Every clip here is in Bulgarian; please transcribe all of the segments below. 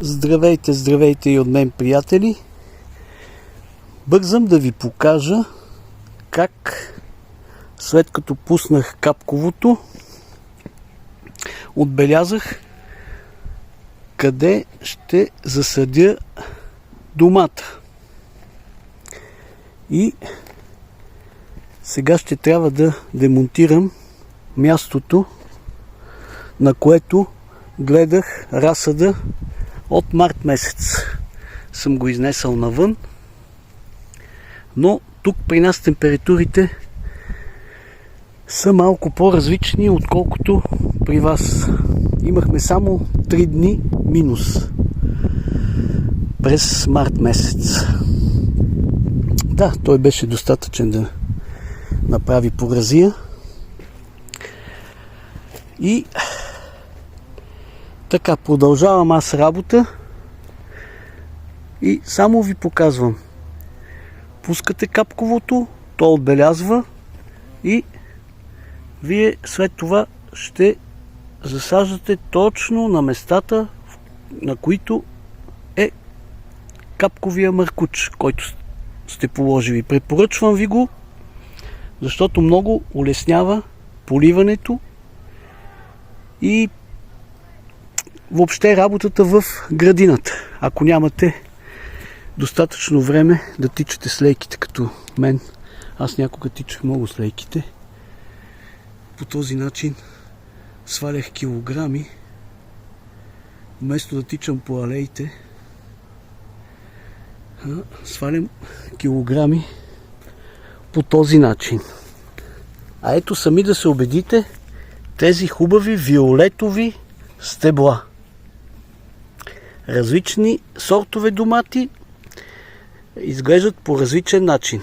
Здравейте, здравейте и от мен, приятели! Бързам да ви покажа как, след като пуснах капковото, отбелязах къде ще засадя домата. И сега ще трябва да демонтирам мястото, на което гледах разсада от март месец. Съм го изнесъл навън, но тук при нас температурите са малко по-различни, отколкото при вас. Имахме само 3 дни минус през март месец. Да, той беше достатъчен да направи поразия. И така, продължавам аз работа и само ви показвам. Пускате капковото, то отбелязва и вие след това ще засаждате точно на местата, на които е капковия маркуч, който сте положили. Препоръчвам ви го, защото много улеснява поливането и въобще работата в градината. Ако нямате достатъчно време да тичате слейките като мен, аз някога тичах много слейките. По този начин свалях килограми, вместо да тичам по алеите. Свалям килограми по този начин. А ето сами да се убедите, тези хубави виолетови стебла. Различни сортове домати изглеждат по различен начин.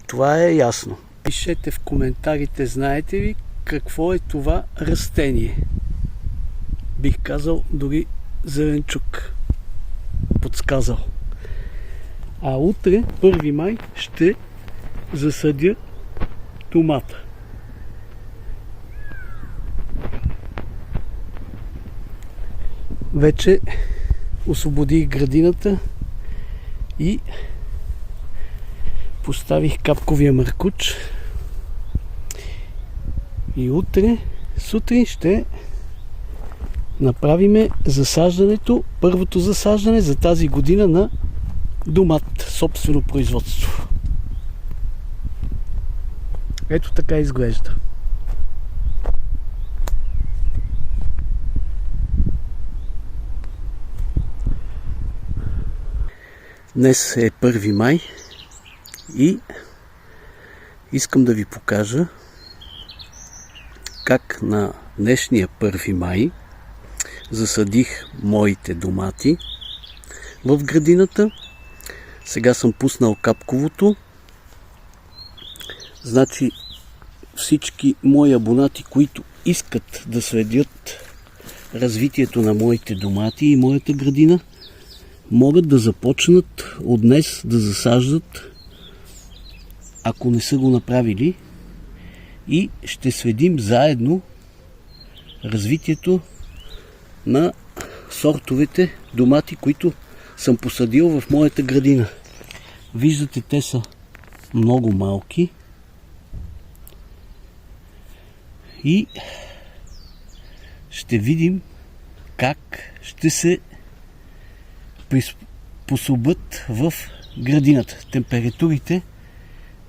Това е ясно. Пишете в коментарите, знаете ли какво е това растение? Бих казал дори зеленчук. Подсказал. А утре, 1 май, ще засадя домата. Вече освободих градината и поставих капковия маркуч. И утре сутрин ще направим засаждането, първото засаждане за тази година на домат, собствено производство. Ето така изглежда. Днес е 1 май и искам да ви покажа как на днешния 1 май засадих моите домати в градината. Сега съм пуснал капковото. Значи всички мои абонати, които искат да следят развитието на моите домати и моята градина, могат да започнат от днес да засаждат, ако не са го направили, и ще следим заедно развитието на сортовете домати, които съм посадил в моята градина. Виждате, те са много малки и ще видим как ще се приспособят в градината. Температурите,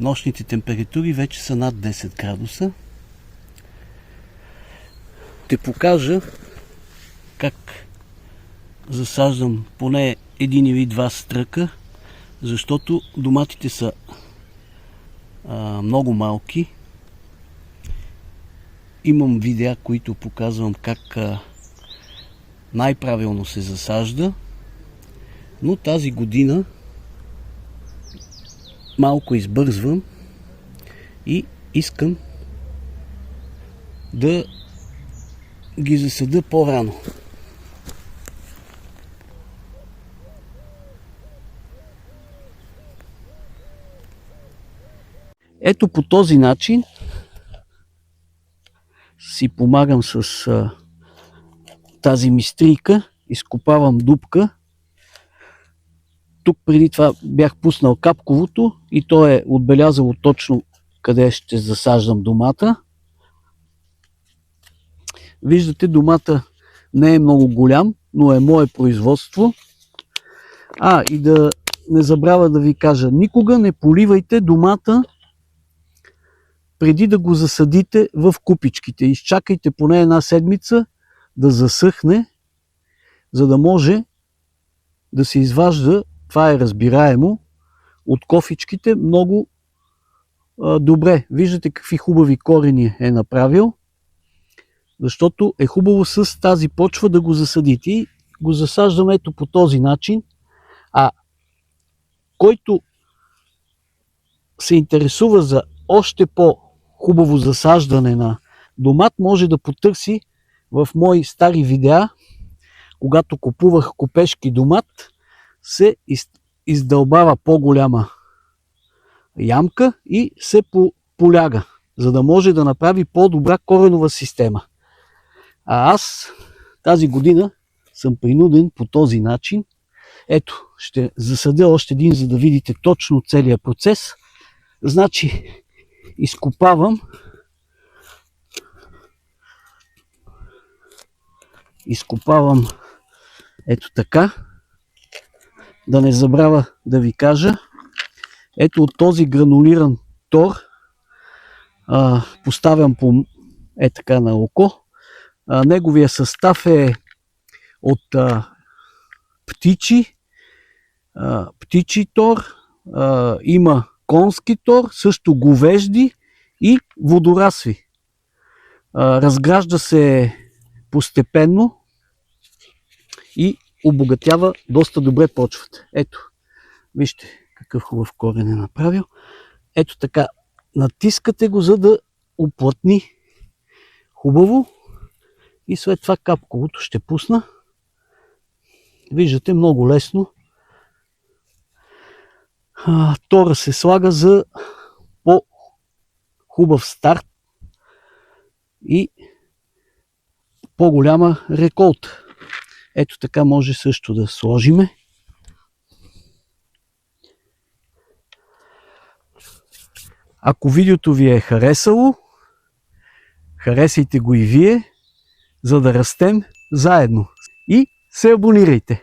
нощните температури вече са над 10 градуса. Ще покажа как засаждам поне 1 или 2 стръка, защото доматите са много малки. Имам видеа, които показвам как най-правилно се засажда, но тази година малко избързвам и искам да ги засада по-рано. Ето по този начин си помагам с тази мистрийка, изкопавам дупка Тук преди това бях пуснал капковото и то е отбелязало точно къде ще засаждам домата. Виждате, домата не е много голям, но е мое производство. И да не забравя да ви кажа, никога не поливайте домата преди да го засадите в купичките. Изчакайте поне една седмица да засъхне, за да може да се изважда, това е разбираемо, от кофичките много добре. Виждате какви хубави корени е направил, защото е хубаво с тази почва да го засадите. И го засаждам ето по този начин. Който се интересува за още по-хубаво засаждане на домат, може да потърси в мои стари видеа, когато купувах купешки домат, се издълбава по-голяма ямка и се поляга, за да може да направи по-добра коренова система. Аз тази година съм принуден по този начин. Ето, ще засадя още един, за да видите точно целият процес. Значи, изкопавам ето така. Да не забравя да ви кажа, ето от този гранулиран тор поставям така на око. Неговия състав е от птичи тор, има конски тор, също говежди и водорасви. Разгражда се постепенно и обогатява доста добре почвата. Ето, вижте какъв хубав корен е направил. Ето така, натискате го, за да уплътни хубаво и след това капковото ще пусна. Виждате, много лесно. Тора се слага за по-хубав старт и по-голяма реколта. Ето така може също да сложиме. Ако видеото ви е харесало, харесайте го и вие, за да растем заедно. И се абонирайте!